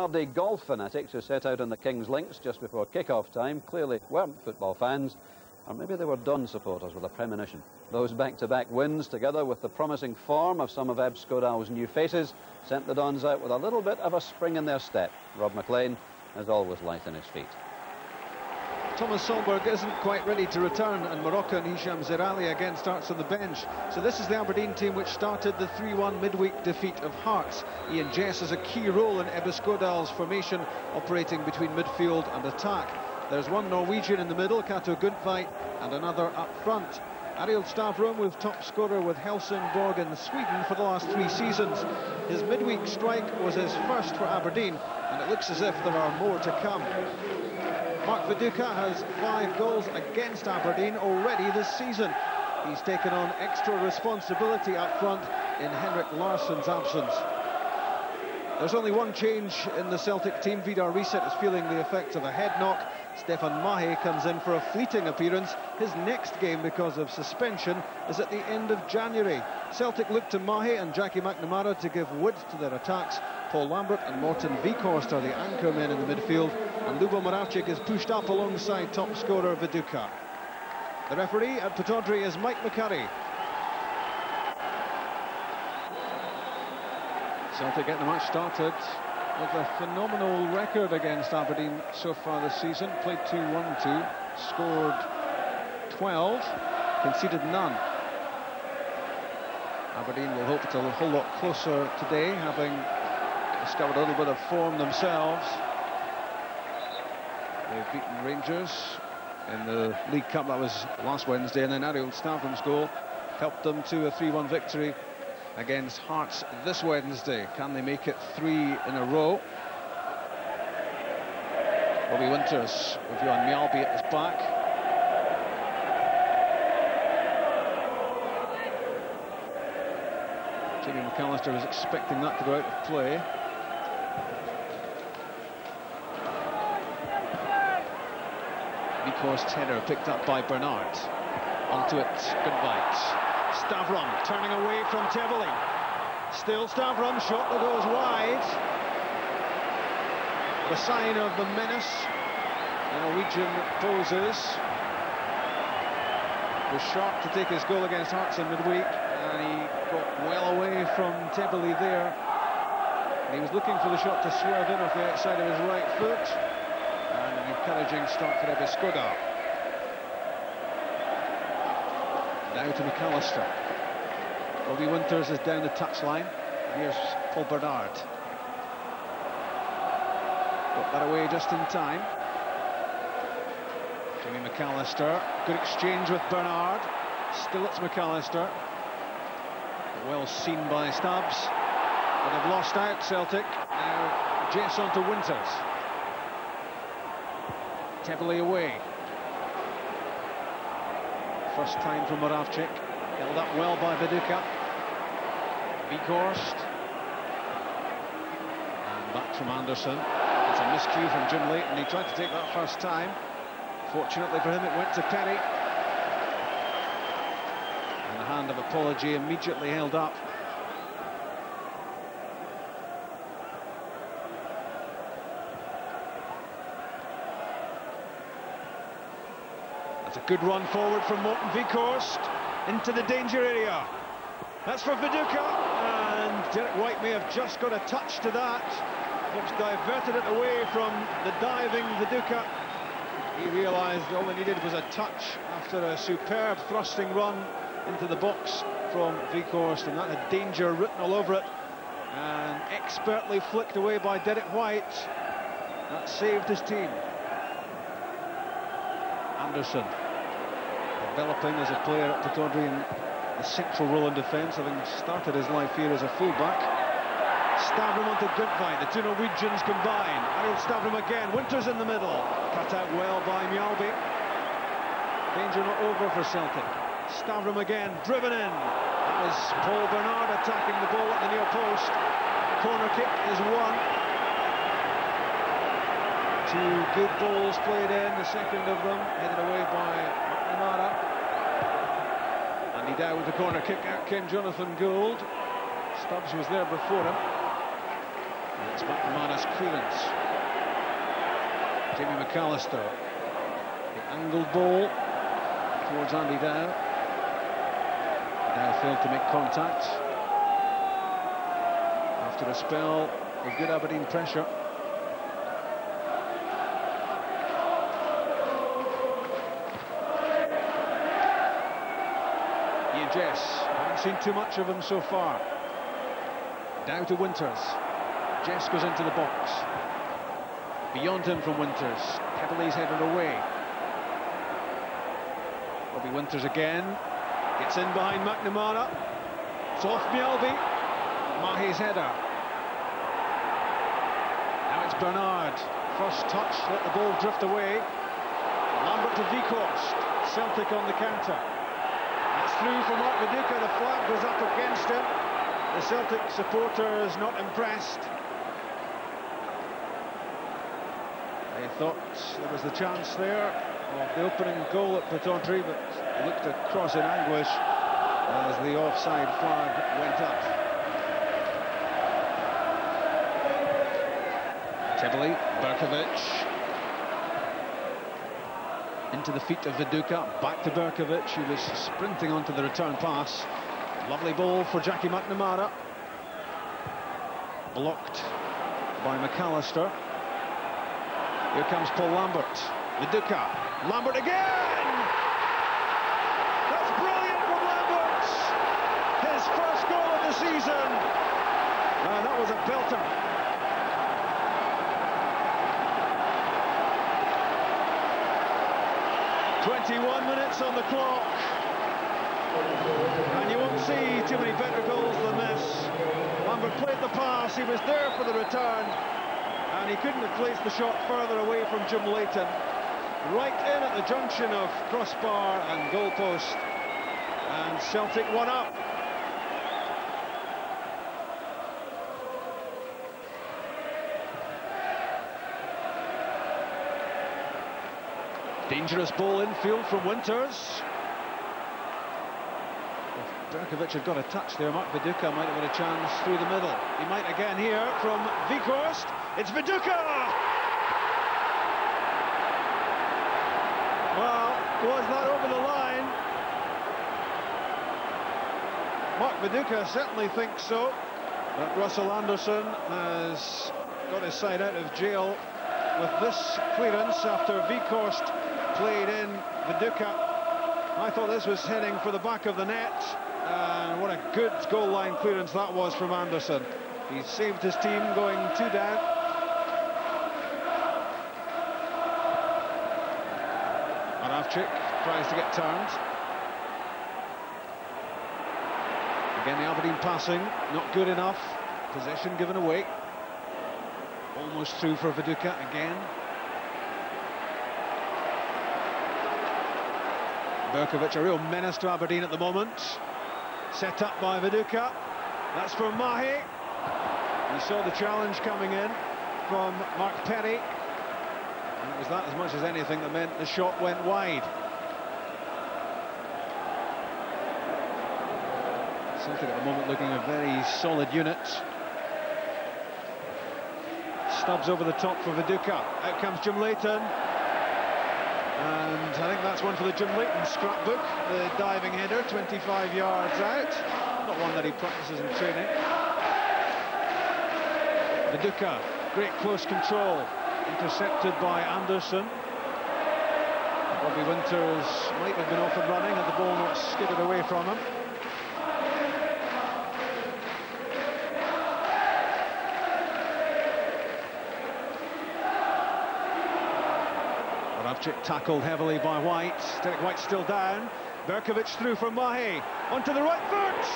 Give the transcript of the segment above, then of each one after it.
The golf fanatics who set out on the King's Links just before kick-off time clearly weren't football fans, or maybe they were Don supporters with a premonition. Those back-to-back wins, together with the promising form of some of Eb Skodal's new faces, sent the Dons out with a little bit of a spring in their step. Rob McLean is always light on his feet. Thomas Solberg isn't quite ready to return, and Moroccan Hisham Zerali again starts on the bench. So this is the Aberdeen team which started the 3-1 midweek defeat of Hearts. Ian Jess has a key role in Ebbe Skodal's formation, operating between midfield and attack. There's one Norwegian in the middle, Kato Guntveit, and another up front. Ariel Stavrum with top scorer with Helsingborg in Sweden for the last 3 seasons. His midweek strike was his first for Aberdeen, and it looks as if there are more to come. Mark Viduka has 5 goals against Aberdeen already this season. He's taken on extra responsibility up front in Henrik Larsson's absence. There's only one change in the Celtic team. Vidar Risset is feeling the effects of a head knock. Stefan Mahe comes in for a fleeting appearance. His next game, because of suspension, is at the end of January. Celtic look to Mahe and Jackie McNamara to give width to their attacks. Paul Lambert and Morten Vikhorst are the anchor men in the midfield, and Lubo Moravcik is pushed up alongside top scorer Viduka. The referee at Pittodrie is Mike McCurry. Celtic getting the match started with a phenomenal record against Aberdeen so far this season. Played 2-1-2, scored 12, conceded none. Aberdeen will hope it's a whole lot closer today, having discovered a little bit of form themselves. They've beaten Rangers in the League Cup, that was last Wednesday, and then Ariel Stavrum's goal helped them to a 3-1 victory against Hearts this Wednesday. Can they make it 3 in a row? Robbie Winters with Johan Mjalby at his back. Jimmy McAllister was expecting that to go out of play. Vikhorst's header picked up by Bernard. Onto it, Guntveit. Stavrum turning away from Tebeli. Still Stavrum, shot that goes wide. The sign of the menace. The Norwegian poses. Was sharp to take his goal against Hearts in midweek, and he got well away from Tebeli there. And he was looking for the shot to swerve in off the outside of his right foot. And an encouraging start for Ebbe Skodal. Now to McAllister. Robbie Winters is down the touchline. Here's Paul Bernard. Got that away just in time. Jimmy McAllister. Good exchange with Bernard. Still it's McAllister. Well seen by Stubbs. But they've lost out, Celtic. Now Jess on to Winters. Tebeli away. First time for Moravcik. Held up well by Viduka. Vikhorst. And back from Anderson. It's a miscue from Jim Leighton. He tried to take that first time. Fortunately for him, it went to Perry. And the hand of apology immediately held up. That's a good run forward from Morten Vikhorst into the danger area. That's for Viduka, and Derek White may have just got a touch to that. Fox diverted it away from the diving Viduka. He realised all he needed was a touch after a superb thrusting run into the box from Vikhorst, and that had danger written all over it. And expertly flicked away by Derek White. That saved his team. Anderson, developing as a player at Pittodrie in the central role in defence, having started his life here as a full-back. Stavrum onto Guntveit, the two Norwegians combine. Ariel Stavrum again, Winters in the middle. Cut out well by Mjalby. Danger not over for Celtic. Stavrum again, driven in. That was Paul Bernard attacking the ball at the near post. Corner kick is won. Two good balls played in, the second of them headed away by McNamara. And he down with the corner kick. Out came Jonathan Gould. Stubbs was there before him. It's McNamara's clearance. Jamie McAllister. The angled ball towards Andy Dow. Dow failed to make contact. After a spell of good Aberdeen pressure. Ian Jess, haven't seen too much of him so far. Dow to Winters. Jess goes into the box. Beyond him from Winters. Heavily headed away. Robbie Winters again. Gets in behind McNamara. It's off Mjällby. Mahi's header. Now it's Bernard. First touch, let the ball drift away. Lambert to Vikhorst. Celtic on the counter. It's through for Mark Viduka. The flag goes up against him. The Celtic supporters not impressed. They thought there was the chance there of the opening goal at Pittodrie, but looked across in anguish as the offside flag went up. Tebele, Berkovic. Into the feet of Viduka, back to Berkovic, who was sprinting onto the return pass. Lovely ball for Jackie McNamara. Blocked by McAllister. Here comes Paul Lambert. Viduka. Lambert again! That's brilliant from Lambert! His first goal of the season! That was a belter. .21 minutes on the clock. And you won't see too many better goals than this. Lambert played the pass, he was there for the return, and he couldn't have placed the shot further away from Jim Leighton. Right in at the junction of crossbar and goalpost, and Celtic 1 up. Dangerous ball infield from Winters. If Berkovic had got a touch there, Mark Viduka might have had a chance through the middle. He might again here from Vikhorst. It's Viduka! Well, was that over the line? Mark Viduka certainly thinks so. But Russell Anderson has got his side out of jail with this clearance after Vikhorst played in Viduka. I thought this was heading for the back of the net, and what a good goal line clearance that was from Anderson. He saved his team going 2 down. Moravchik tries to get turned. Again, the Aberdeen passing, not good enough. Possession given away. Almost through for Viduka again. Berkovic, a real menace to Aberdeen at the moment. Set up by Viduka. That's for Mahi. You saw the challenge coming in from Mark Perry. And it was that as much as anything that meant the shot went wide. Celtic at the moment looking a very solid unit. Stubbs over the top for Viduka. Out comes Jim Leighton. And I think that's one for the Jim Leighton scrapbook. The diving header, 25 yards out. Not one that he practices in training. Viduka, great close control. Intercepted by Anderson. Robbie Winters might have been off and running had the ball not skidded away from him. Moravchik tackled heavily by White. Derek White still down. Berkovic through for Mahi. Onto the right foot!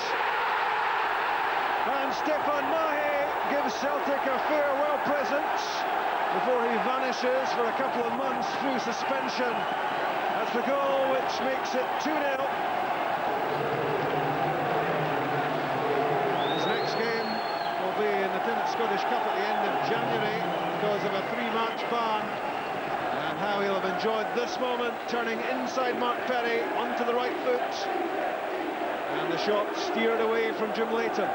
And Stefan Mahi gives Celtic a farewell present before he vanishes for a couple of months through suspension. That's the goal which makes it 2-0. His next game will be in the Tennant Scottish Cup at the end of January because of a 3-match ban. And how he'll have enjoyed this moment, turning inside Mark Perry onto the right foot. And the shot steered away from Jim Leighton.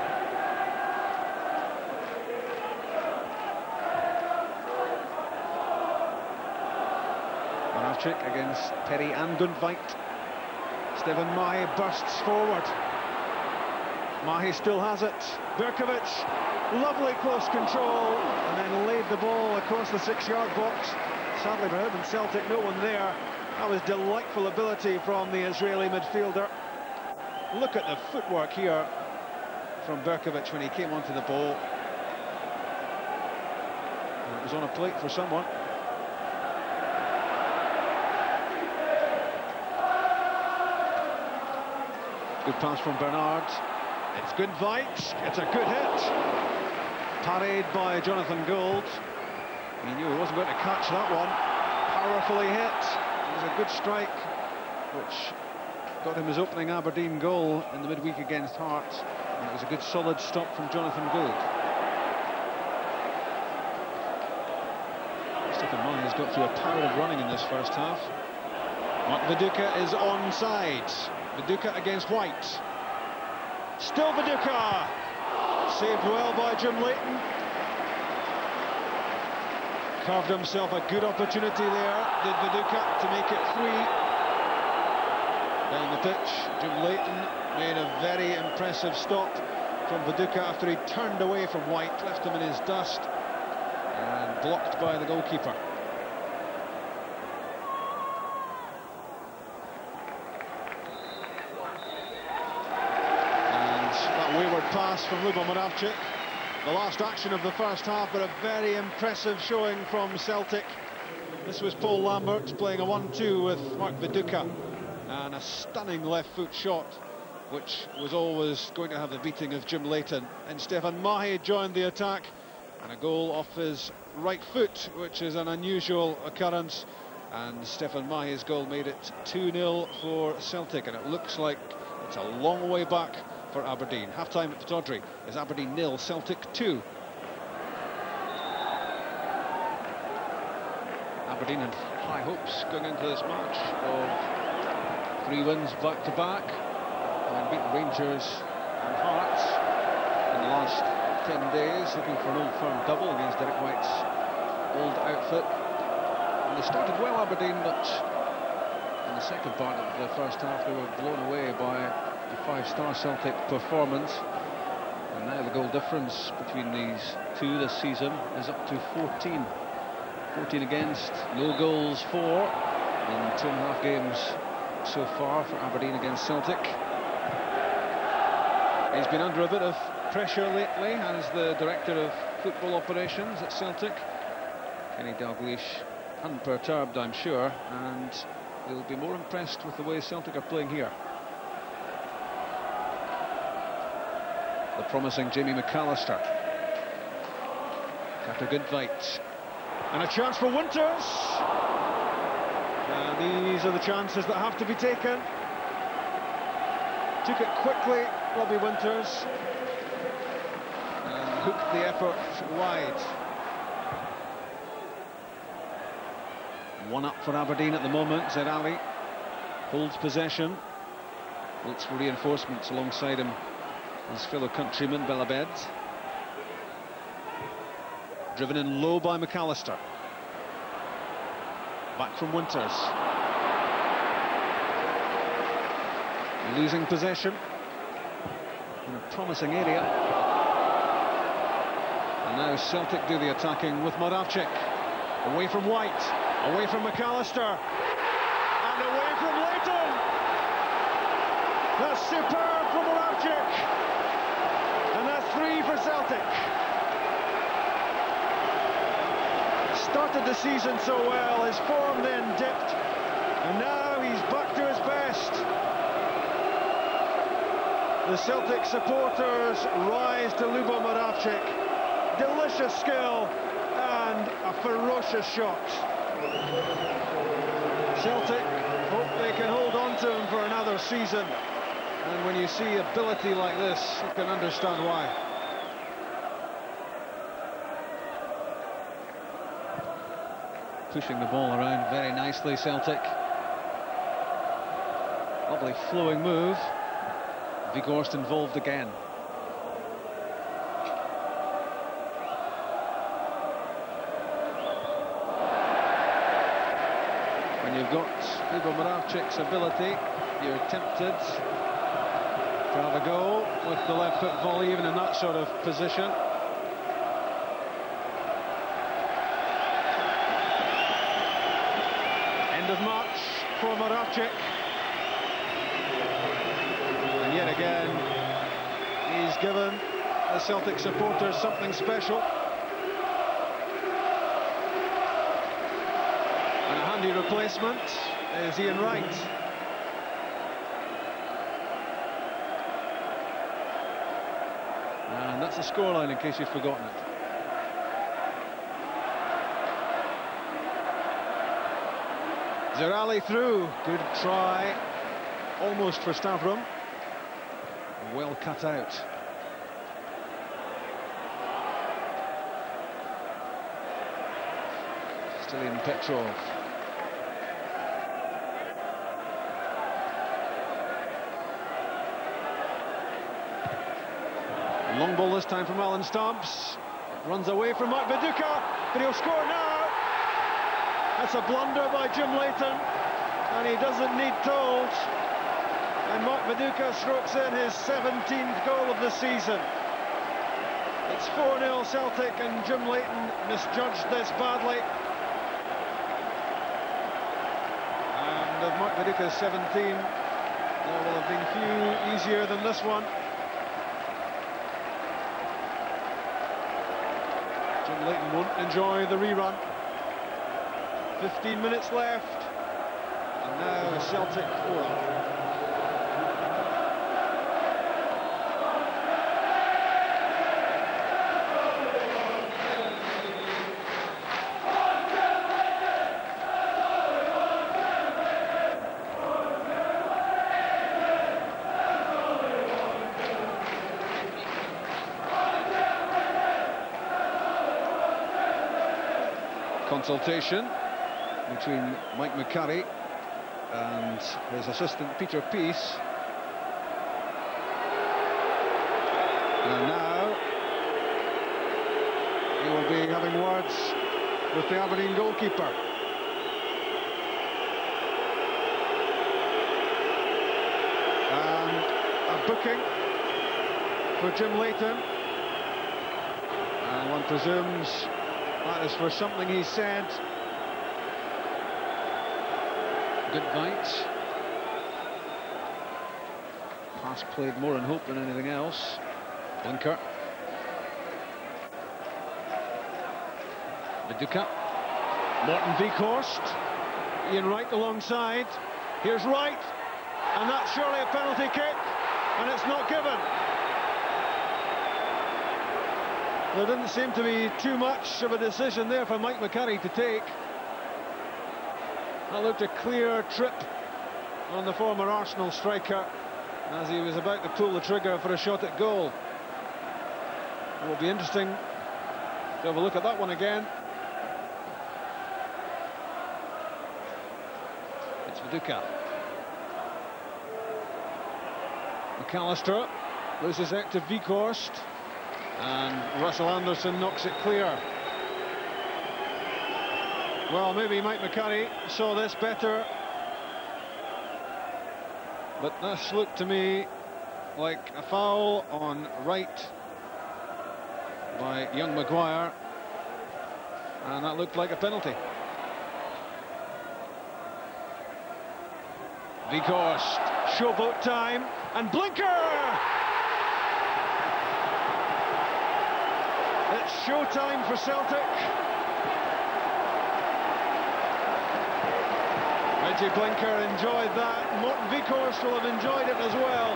Moravchik against Perry and Guntveit. Stefan Mahe bursts forward. Mahe still has it. Berkovic, lovely close control, and then laid the ball across the 6-yard box. Sadly for him and Celtic, no one there. That was delightful ability from the Israeli midfielder. Look at the footwork here from Berkovic when he came onto the ball. And it was on a plate for someone. Good pass from Bernard. It's Guntveit. It's a good hit. Parried by Jonathan Gould. He knew he wasn't going to catch that one. Powerfully hit. It was a good strike, which got him his opening Aberdeen goal in the midweek against Hearts. And it was a good solid stop from Jonathan Gould. Stefan Mahe has got through a power of running in this first half. Mark Viduka is onside. Viduka against White. Still Viduka. Saved well by Jim Leighton. Carved himself a good opportunity there, did Viduka, to make it 3. Down the pitch, Jim Leighton made a very impressive stop from Viduka after he turned away from White, left him in his dust, and blocked by the goalkeeper. Wayward pass from Lubo Moravchik. The last action of the first half, but a very impressive showing from Celtic. This was Paul Lambert playing a 1-2 with Mark Viduka, and a stunning left foot shot, which was always going to have the beating of Jim Leighton. And Stefan Mahe joined the attack, and a goal off his right foot, which is an unusual occurrence. And Stefan Mahe's goal made it 2-0 for Celtic, and it looks like it's a long way back for Aberdeen. Half-time at Pittodrie is Aberdeen 0, Celtic 2. Aberdeen had high hopes going into this match of 3 wins back-to-back, and beaten Rangers and Hearts in the last 10 days, looking for an Old Firm double against Derek White's old outfit. And they started well, Aberdeen, but in the second part of the first half they were blown away by the 5-star Celtic performance, and now the goal difference between these two this season is up to 14 against, no goals for in 2.5 games so far for Aberdeen against Celtic. He's been under a bit of pressure lately as the director of football operations at Celtic, Kenny Dalglish, unperturbed I'm sure, and he'll be more impressed with the way Celtic are playing here. The promising Jamie McAllister. Carter Guntveit. And a chance for Winters. These are the chances that have to be taken. Took it quickly, Robbie Winters. And hooked the effort wide. 1 up for Aberdeen at the moment. Zaid Ali holds possession. Looks for reinforcements alongside him. His fellow countryman Belabed. Driven in low by McAllister. Back from Winters. Losing possession in a promising area. And now Celtic do the attacking with Moravchik. Away from White. Away from McAllister. And away from Leighton. That's superb from Moravchik. And that's 3 for Celtic. Started the season so well, his form then dipped, and now he's back to his best. The Celtic supporters rise to Lubo Moravchik. Delicious skill and a ferocious shot. Celtic hope they can hold on to him for another season. And when you see ability like this, you can understand why. Pushing the ball around very nicely, Celtic. Lovely flowing move. Weghorst involved again. When you've got Lubo Moravcik's ability, you're tempted to have a go with the left foot volley, even in that sort of position. End of match for Moravcik. And yet again, he's given the Celtic supporters something special. And a handy replacement is Ian Wright. And that's the scoreline in case you've forgotten it. Zerali through, good try, almost for Stavrum. Well cut out. Still in Petrov. Long ball this time from Alan Stubbs. Runs away from Mark Viduka, but he'll score now. That's a blunder by Jim Leighton, and he doesn't need told. And Mark Viduka strokes in his 17th goal of the season. It's 4-0 Celtic, and Jim Leighton misjudged this badly. And of Mark Viduka's 17, there will have been few easier than this one. Jim Leighton won't enjoy the rerun. 15 minutes left, and now Celtic 4. Consultation between Mike McCurry and his assistant Peter Peace. And now he will be having words with the Aberdeen goalkeeper. And a booking for Jim Leighton. And one presumes that is for something he said. Good bite. Pass played more in hope than anything else. Blinker. Viduka. Morton Vikhorst. Ian Wright alongside. Here's Wright. And that's surely a penalty kick. And it's not given. There didn't seem to be too much of a decision there for Mike McCurry to take. That looked a clear trip on the former Arsenal striker as he was about to pull the trigger for a shot at goal. It will be interesting to have a look at that one again. It's Viduka. McAllister loses out to Vikhorst, and Russell Anderson knocks it clear. Well, maybe Mike McCurry saw this better, but this looked to me like a foul on Wright by young Maguire, and that looked like a penalty. Vikhorst, showboat time, and blinker! It's showtime for Celtic. Reggie Blinker enjoyed that. Morton Vikhorst will have enjoyed it as well.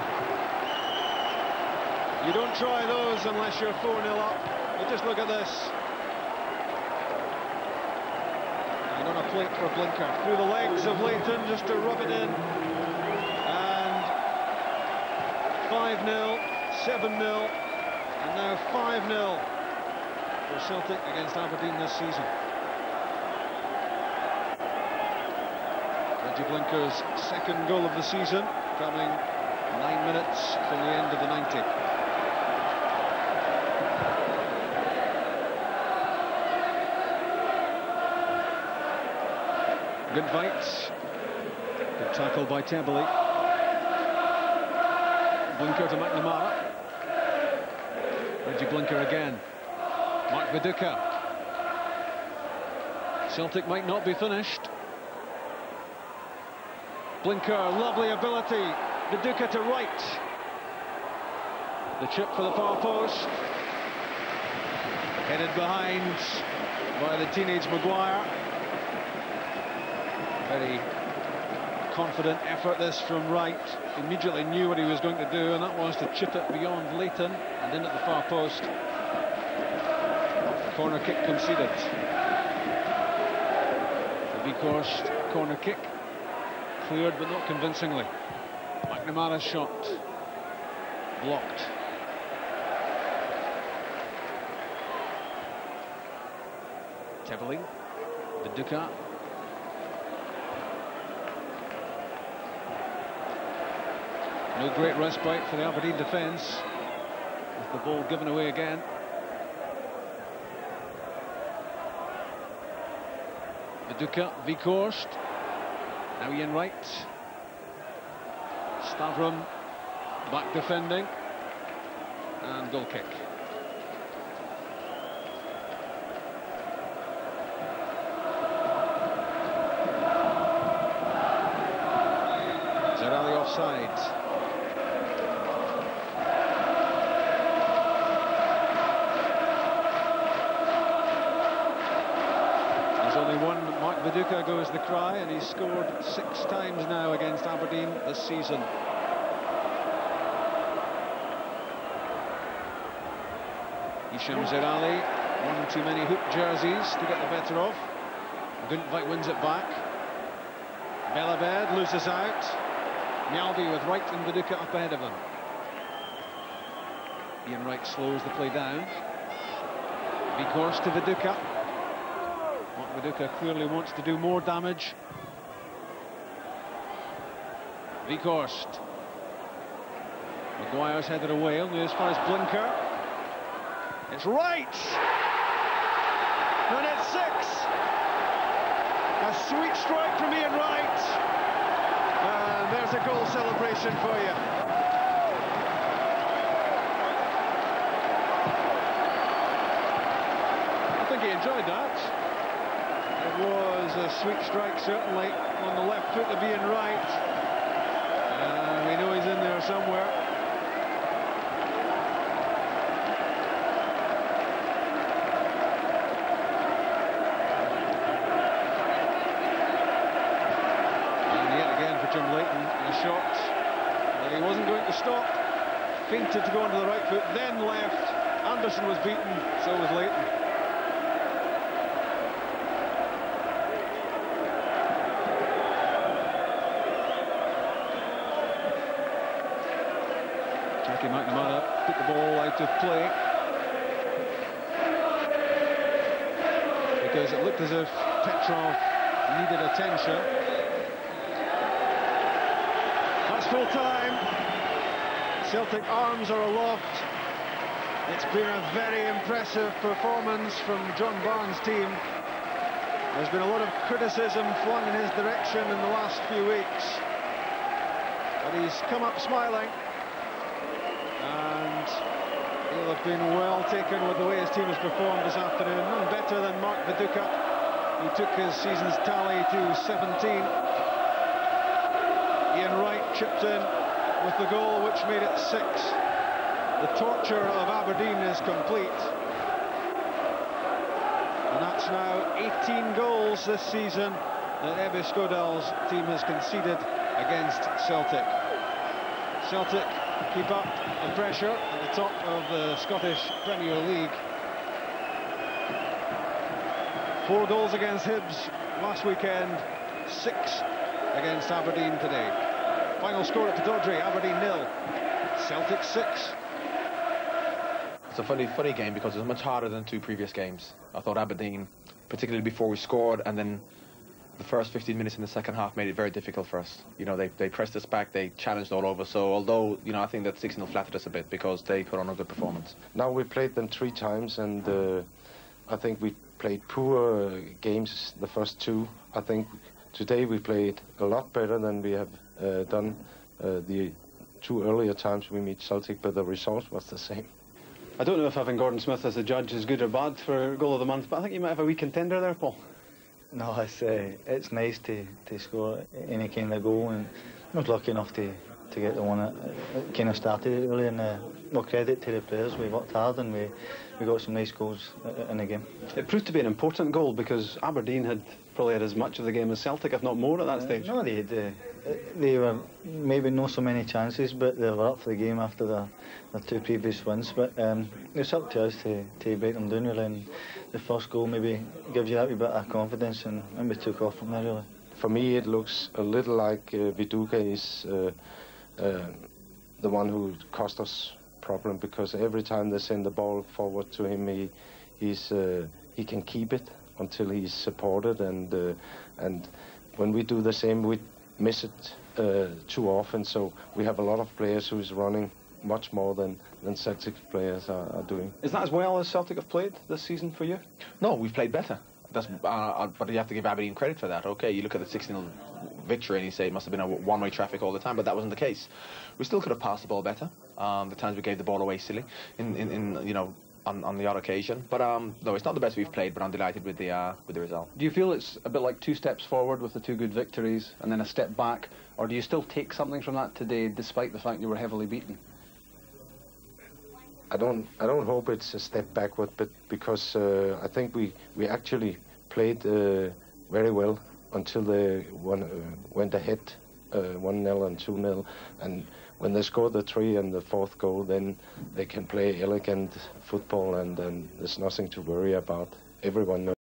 You don't try those unless you're 4-0 up. But just look at this. And on a plate for Blinker. Through the legs of Leighton just to rub it in. And 5-0, 7-0, and now 5-0 for Celtic against Aberdeen this season. Reggie Blinker's second goal of the season, coming 9 minutes from the end of the 90. Good fight. Good tackle by Temperley. Blinker to McNamara. Reggie Blinker again. Mark Viduka. Celtic might not be finished. Blinker, lovely ability. Viduka to right. The chip for the far post. Headed behind by the teenage Maguire. Very confident effort this from Wright. Immediately knew what he was going to do, and that was to chip it beyond Leighton and in at the far post. Corner kick conceded. The Vikhorst corner kick cleared, but not convincingly. McNamara's shot blocked. Temperley, Viduka. No great respite for the Aberdeen defence, with the ball given away again. Viduka, Vikhorst. Now Ian Wright. Stavrum back defending. And goal kick. Zerali offside. Viduka goes the cry, and he's scored 6 times now against Aberdeen this season. Hisham Zerali, one too many hoop jerseys to get the better of. Guntveit wins it back. Belabed loses out. Mjalby with Wright and Viduka up ahead of him. Ian Wright slows the play down. Vikhorst to Viduka. Viduka clearly wants to do more damage. Vikhorst. Maguire's headed away, only as far as Blinker. It's Wright! And it's 6! A sweet strike from Ian Wright. And there's a goal celebration for you. I think he enjoyed that. It was a sweet strike, certainly, on the left foot of Ian Wright. We know he's in there somewhere. And yet again for Jim Leighton, a shot that he wasn't going to stop. Feinted to go onto the right foot, then left. Anderson was beaten, so was Leighton. McNamara put the ball out of play because it looked as if Petrov needed attention. That's full time. Celtic arms are aloft. It's been a very impressive performance from John Barnes' team. There's been a lot of criticism flung in his direction in the last few weeks, but he's come up smiling. And he'll have been well taken with the way his team has performed this afternoon. None better than Mark Viduka, who took his season's tally to 17. Ian Wright chipped in with the goal, which made it 6. The torture of Aberdeen is complete. And that's now 18 goals this season that Ebbe Skodal's team has conceded against Celtic. Celtic keep up the pressure at the top of the Scottish Premier League. 4 goals against Hibs last weekend, 6 against Aberdeen today. Final score at Pittodrie, Aberdeen 0, Celtic 6. It's a funny game because it's much harder than 2 previous games. I thought Aberdeen, particularly before we scored, and then the first 15 minutes in the second half made it very difficult for us. You know, they pressed us back, they challenged all over. So although, you know, I think that 6-0 flattered us a bit because they put on a good performance. Now we played them 3 times, and I think we played poor games the first 2. I think today we played a lot better than we have done the 2 earlier times we meet Celtic, but the result was the same. I don't know if having Gordon Smith as a judge is good or bad for goal of the month, but I think you might have a wee contender there, Paul. No, it's nice to score any kind of goal, and I was lucky enough to get the one that kind of started early, and more credit to the players. We worked hard and we got some nice goals in the game. It proved to be an important goal because Aberdeen had probably had as much of the game as Celtic, if not more, at that stage. No, they were maybe not so many chances, but they were up for the game after their 2 previous wins. But it's up to us to break them down, really, and the first goal maybe gives you that wee bit of confidence, and we took off from there, really. For me, it looks a little like Viduka is the one who cost us problem, because every time they send the ball forward to him, he can keep it until he's supported, and when we do the same, we miss it too often. So we have a lot of players who is running much more than Celtic players are doing. Is that as well as Celtic have played this season for you? No, we've played better. But you have to give Aberdeen credit for that. Okay, you look at the 6-0 victory and you say it must have been a one-way traffic all the time, but that wasn't the case. We still could have passed the ball better. The times we gave the ball away silly, on the odd occasion. But no, it's not the best we've played. But I'm delighted with the result. Do you feel it's a bit like 2 steps forward with the 2 good victories and then a step back, or do you still take something from that today, despite the fact you were heavily beaten? I don't hope it's a step backward, but because I think we actually played very well until they went ahead 1-0 and 2-0, and when they scored the 3 and the 4th goal, then they can play elegant football, and there's nothing to worry about. Everyone knows